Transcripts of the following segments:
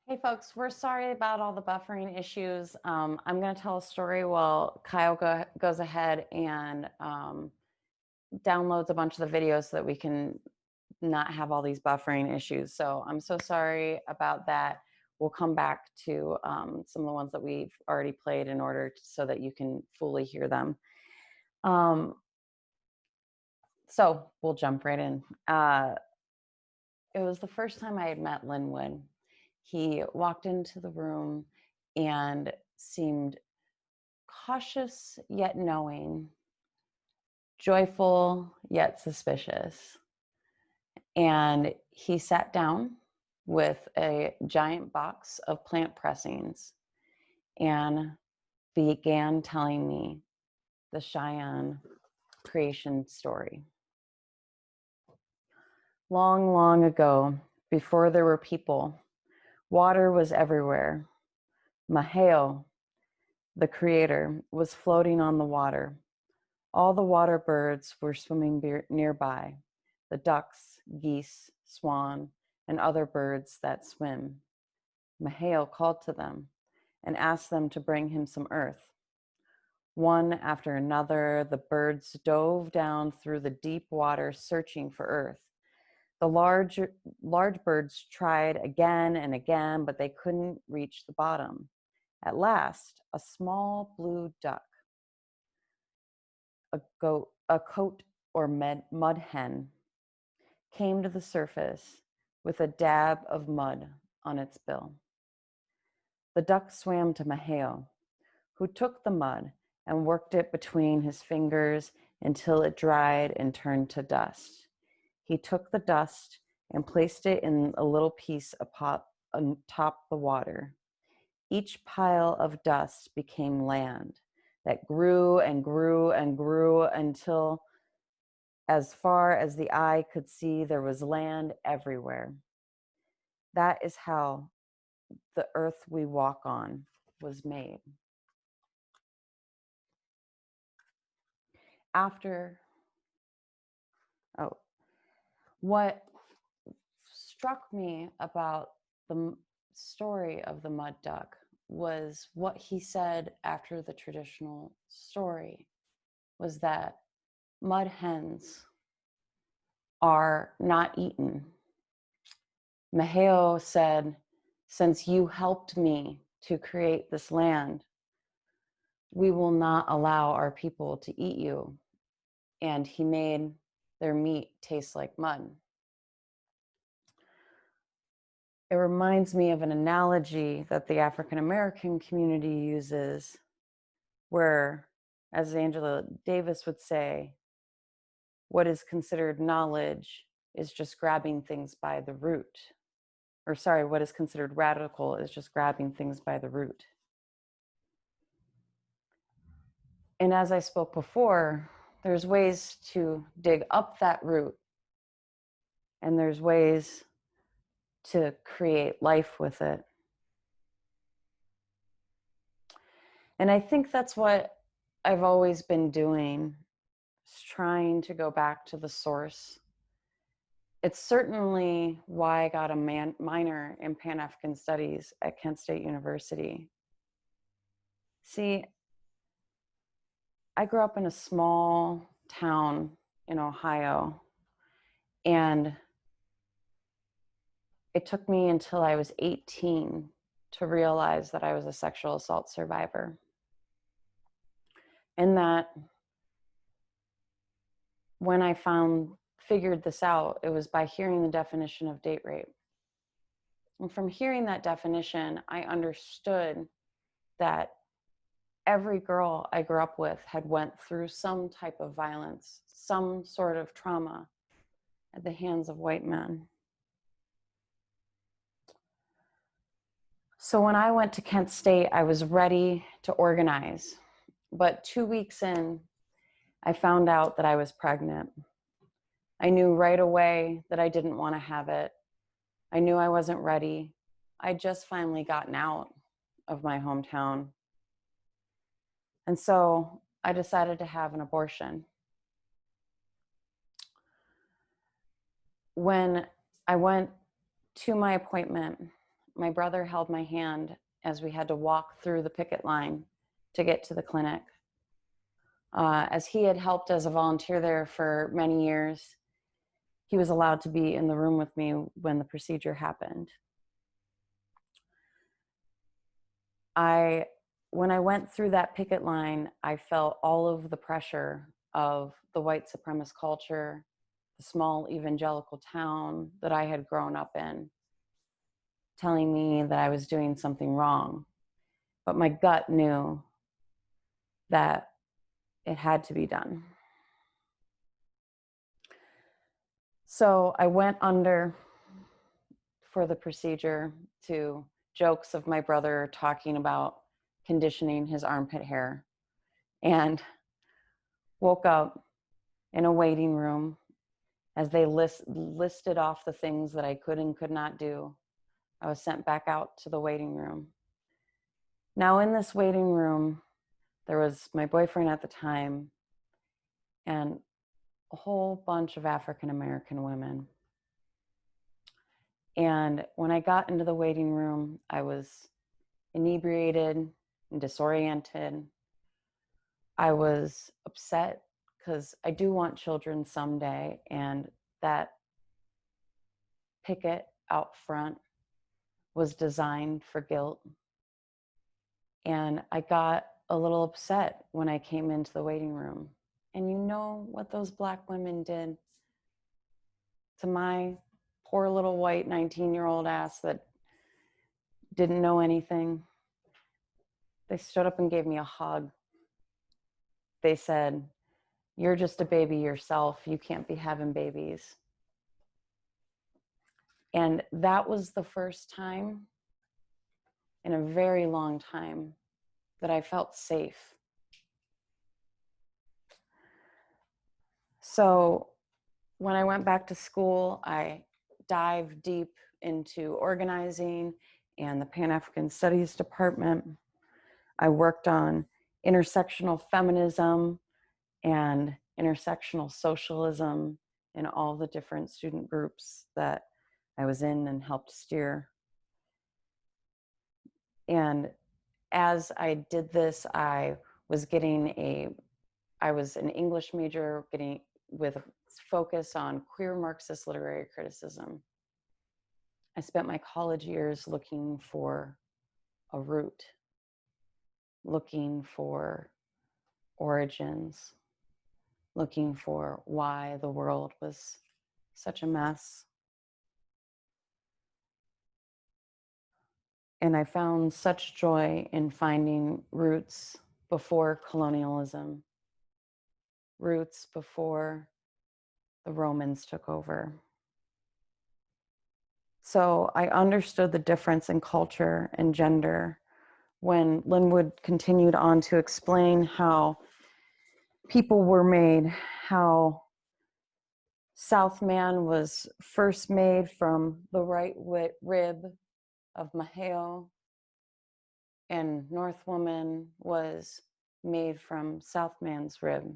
Hey folks, we're sorry about all the buffering issues. I'm going to tell a story while Kyle goes ahead and downloads a bunch of the videos so that we can not have all these buffering issues. So I'm so sorry about that. We'll come back to some of the ones that we've already played in order so that you can fully hear them. So we'll jump right in. It was the first time I had met Linwood. He walked into the room and seemed cautious yet knowing, joyful yet suspicious. And he sat down with a giant box of plant pressings and began telling me the Cheyenne creation story. Long, long ago, before there were people, water was everywhere. Maheo, the creator, was floating on the water. All the water birds were swimming nearby, the ducks, geese, swan, and other birds that swim. Maheo called to them and asked them to bring him some earth. One after another, the birds dove down through the deep water searching for earth. The large birds tried again and again, but they couldn't reach the bottom. At last, a small blue duck, a coat or mud hen, came to the surface with a dab of mud on its bill. The duck swam to Maheo, who took the mud and worked it between his fingers until it dried and turned to dust. He took the dust and placed it in a little piece atop the water. Each pile of dust became land that grew and grew and grew until, as far as the eye could see, there was land everywhere. That is how the earth we walk on was made. What struck me about the story of the mud duck was what he said after the traditional story was that mud hens are not eaten. Maheo said, since you helped me to create this land, we will not allow our people to eat you. And he made their meat taste like mud. It reminds me of an analogy that the African American community uses where, as Angela Davis would say, what is considered knowledge is just grabbing things by the root. Or sorry, what is considered radical is just grabbing things by the root. And as I spoke before, there's ways to dig up that root, and there's ways to create life with it. And I think that's what I've always been doing, is trying to go back to the source. It's certainly why I got a minor in Pan-African Studies at Kent State University. See, I grew up in a small town in Ohio, and it took me until I was 18 to realize that I was a sexual assault survivor. And that when I figured this out, it was by hearing the definition of date rape. And from hearing that definition, I understood that every girl I grew up with had went through some type of violence, some sort of trauma at the hands of white men. So when I went to Kent State, I was ready to organize. But 2 weeks in, I found out that I was pregnant. I knew right away that I didn't want to have it. I knew I wasn't ready. I'd just finally gotten out of my hometown. And so I decided to have an abortion. When I went to my appointment, my brother held my hand as we had to walk through the picket line to get to the clinic. As he had helped as a volunteer there for many years, he was allowed to be in the room with me when the procedure happened. When I went through that picket line, I felt all of the pressure of the white supremacist culture, the small evangelical town that I had grown up in, telling me that I was doing something wrong. But my gut knew that it had to be done. So I went under for the procedure to jokes of my brother talking about conditioning his armpit hair, and woke up in a waiting room as they listed off the things that I could and could not do. I was sent back out to the waiting room. Now in this waiting room, there was my boyfriend at the time and a whole bunch of African American women. And when I got into the waiting room, I was inebriated and disoriented. I was upset because I do want children someday, and that picket out front was designed for guilt. And I got a little upset when I came into the waiting room. And you know what those Black women did to my poor little white 19-year-old ass that didn't know anything? They stood up and gave me a hug. They said, "You're just a baby yourself. You can't be having babies." And that was the first time in a very long time that I felt safe. So when I went back to school, I dived deep into organizing and the Pan-African Studies department. I worked on intersectional feminism and intersectional socialism in all the different student groups that I was in and helped steer. And as I did this, I was an English major with a focus on queer Marxist literary criticism. I spent my college years looking for a root, looking for origins, looking for why the world was such a mess. And I found such joy in finding roots before colonialism, roots before the Romans took over. So I understood the difference in culture and gender when Linwood continued on to explain how people were made, how South Man was first made from the right rib of Maheo, and North Woman was made from South Man's rib.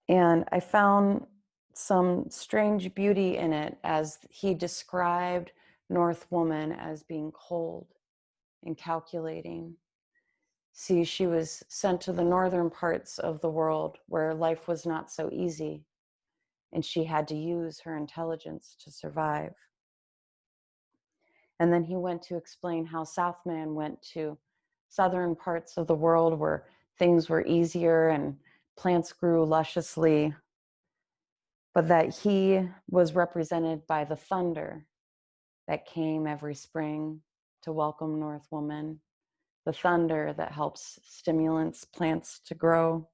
And I found some strange beauty in it as he described North Woman as being cold and calculating. See, she was sent to the northern parts of the world where life was not so easy, and she had to use her intelligence to survive. And then he went to explain how Southman went to southern parts of the world where things were easier and plants grew lusciously, but that he was represented by the thunder that came every spring to welcome North Woman, the thunder that helps stimulants plants to grow.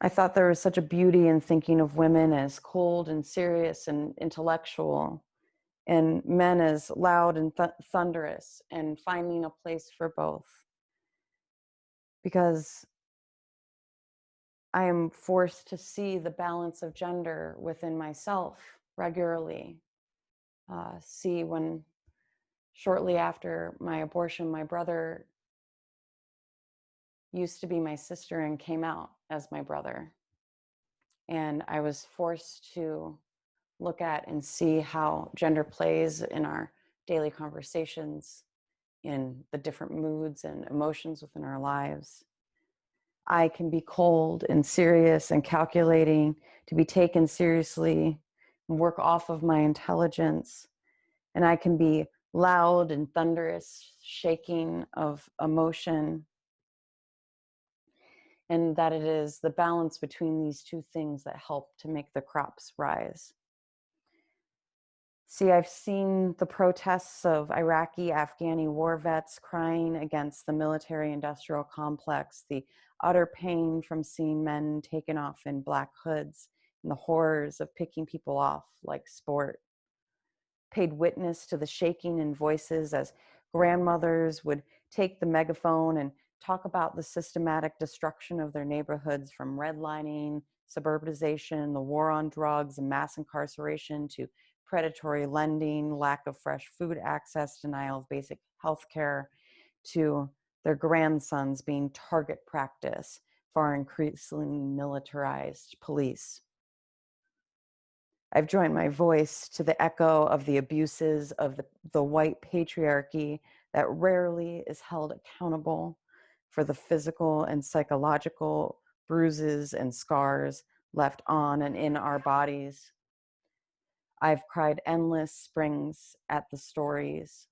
I thought there was such a beauty in thinking of women as cold and serious and intellectual, and men as loud and thunderous, and finding a place for both. Because I am forced to see the balance of gender within myself regularly. See, when shortly after my abortion, my brother used to be my sister and came out as my brother. And I was forced to look at and see how gender plays in our daily conversations, in the different moods and emotions within our lives. I can be cold and serious and calculating, to be taken seriously, and work off of my intelligence. And I can be loud and thunderous, shaking of emotion. And that it is the balance between these two things that help to make the crops rise. See, I've seen the protests of Iraqi, Afghani war vets crying against the military-industrial complex, the utter pain from seeing men taken off in black hoods, and the horrors of picking people off like sport. Paid witness to the shaking in voices as grandmothers would take the megaphone and talk about the systematic destruction of their neighborhoods, from redlining, suburbanization, the war on drugs, and mass incarceration, to predatory lending, lack of fresh food access, denial of basic health care, to their grandsons being target practice for our increasingly militarized police. I've joined my voice to the echo of the abuses of the white patriarchy that rarely is held accountable for the physical and psychological bruises and scars left on and in our bodies. I've cried endless springs at the stories,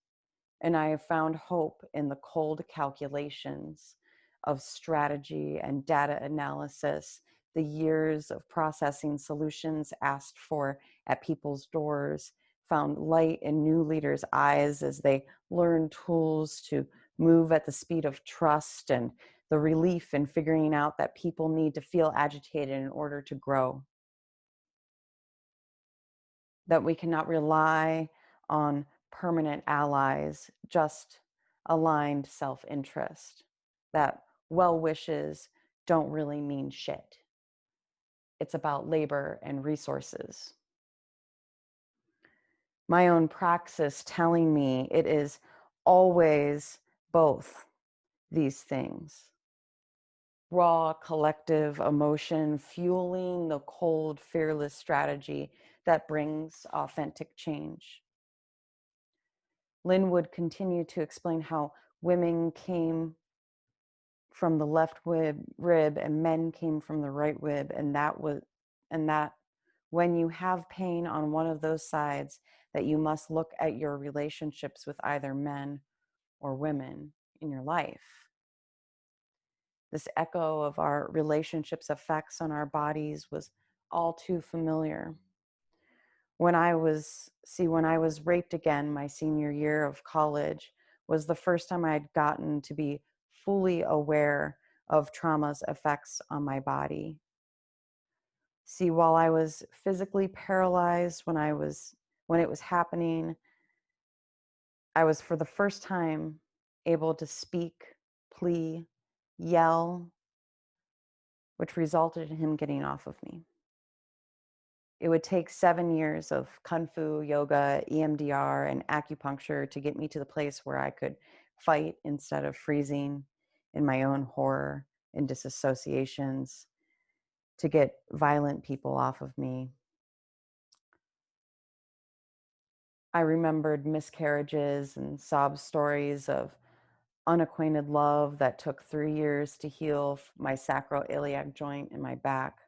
and I have found hope in the cold calculations of strategy and data analysis, the years of processing solutions asked for at people's doors, found light in new leaders' eyes as they learned tools to move at the speed of trust, and the relief in figuring out that people need to feel agitated in order to grow. That we cannot rely on permanent allies, just aligned self-interest. That well wishes don't really mean shit. It's about labor and resources. My own praxis telling me it is always both these things. Raw collective emotion fueling the cold, fearless strategy that brings authentic change. Lynn would continue to explain how women came from the left rib and men came from the right rib, and that when you have pain on one of those sides, that you must look at your relationships with either men or women in your life. This echo of our relationships' effects on our bodies was all too familiar. When I was raped again my senior year of college, was the first time I had gotten to be fully aware of trauma's effects on my body. See, while I was physically paralyzed when it was happening, I was for the first time able to speak, plea, yell, which resulted in him getting off of me. It would take 7 years of Kung Fu, yoga, EMDR, and acupuncture to get me to the place where I could fight instead of freezing in my own horror and disassociations, to get violent people off of me. I remembered miscarriages and sob stories of unacquainted love that took 3 years to heal my sacroiliac joint in my back.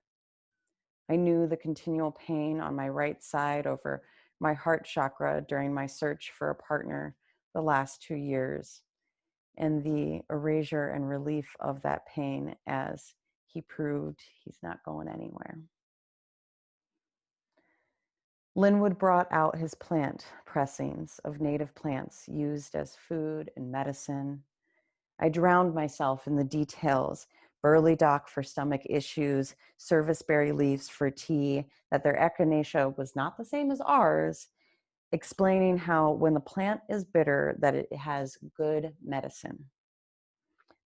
I knew the continual pain on my right side over my heart chakra during my search for a partner the last 2 years, and the erasure and relief of that pain as he proved he's not going anywhere. Linwood brought out his plant pressings of native plants used as food and medicine. I drowned myself in the details: burley dock for stomach issues, serviceberry leaves for tea, that their echinacea was not the same as ours, explaining how when the plant is bitter, that it has good medicine.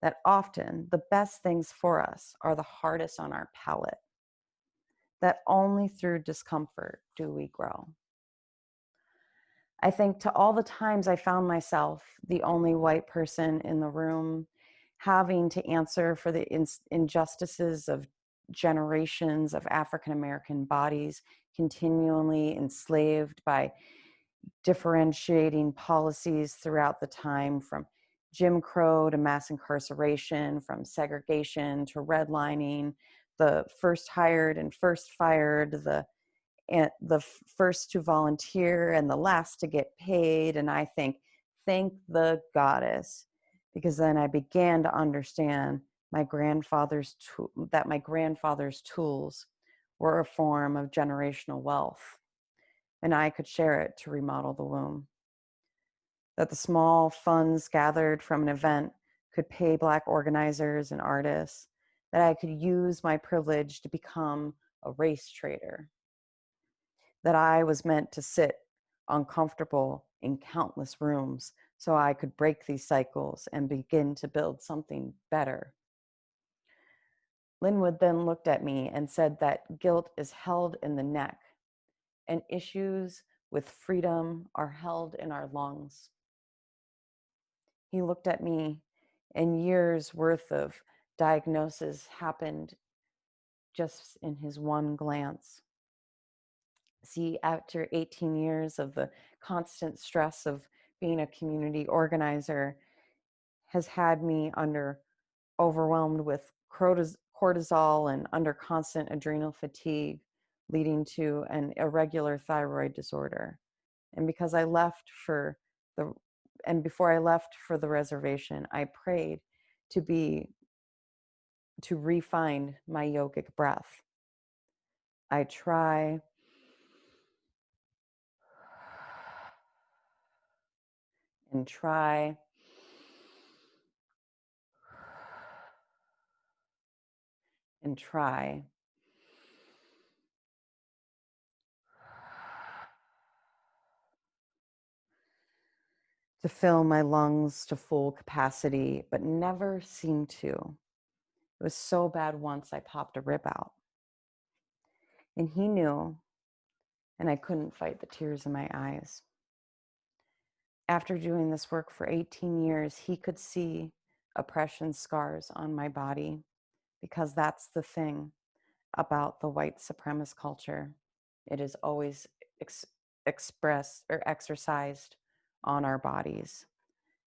That often the best things for us are the hardest on our palate. That only through discomfort do we grow. I think to all the times I found myself the only white person in the room, having to answer for the injustices of generations of African American bodies continually enslaved by differentiating policies throughout the time, from Jim Crow to mass incarceration, from segregation to redlining, the first hired and first fired, the first to volunteer and the last to get paid. And I think, thank the goddess, because then I began to understand that my grandfather's tools were a form of generational wealth, and I could share it to remodel the womb. That the small funds gathered from an event could pay Black organizers and artists, that I could use my privilege to become a race trader, that I was meant to sit uncomfortable in countless rooms so I could break these cycles and begin to build something better. Linwood then looked at me and said that guilt is held in the neck and issues with freedom are held in our lungs. He looked at me, and years worth of diagnosis happened just in his one glance. See, after 18 years of the constant stress of being a community organizer has had me overwhelmed with cortisol and under constant adrenal fatigue, leading to an irregular thyroid disorder. And because I left for the and before I left for the reservation, I prayed to refine my yogic breath. I try and try and try to fill my lungs to full capacity, but never seem to. It was so bad once I popped a rib out. And he knew, and I couldn't fight the tears in my eyes. After doing this work for 18 years, he could see oppression scars on my body, because that's the thing about the white supremacist culture. It is always expressed or exercised on our bodies.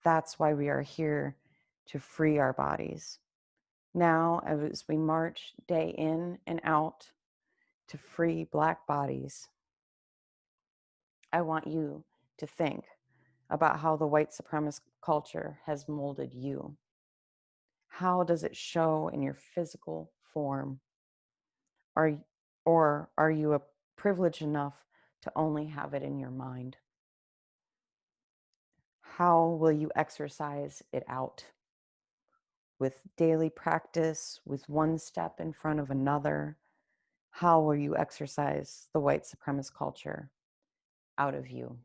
That's why we are here, to free our bodies. Now, as we march day in and out to free Black bodies, I want you to think about how the white supremacist culture has molded you. How does it show in your physical form? Or are you privileged enough to only have it in your mind? How will you exercise it out? With daily practice, with one step in front of another? How will you exercise the white supremacist culture out of you?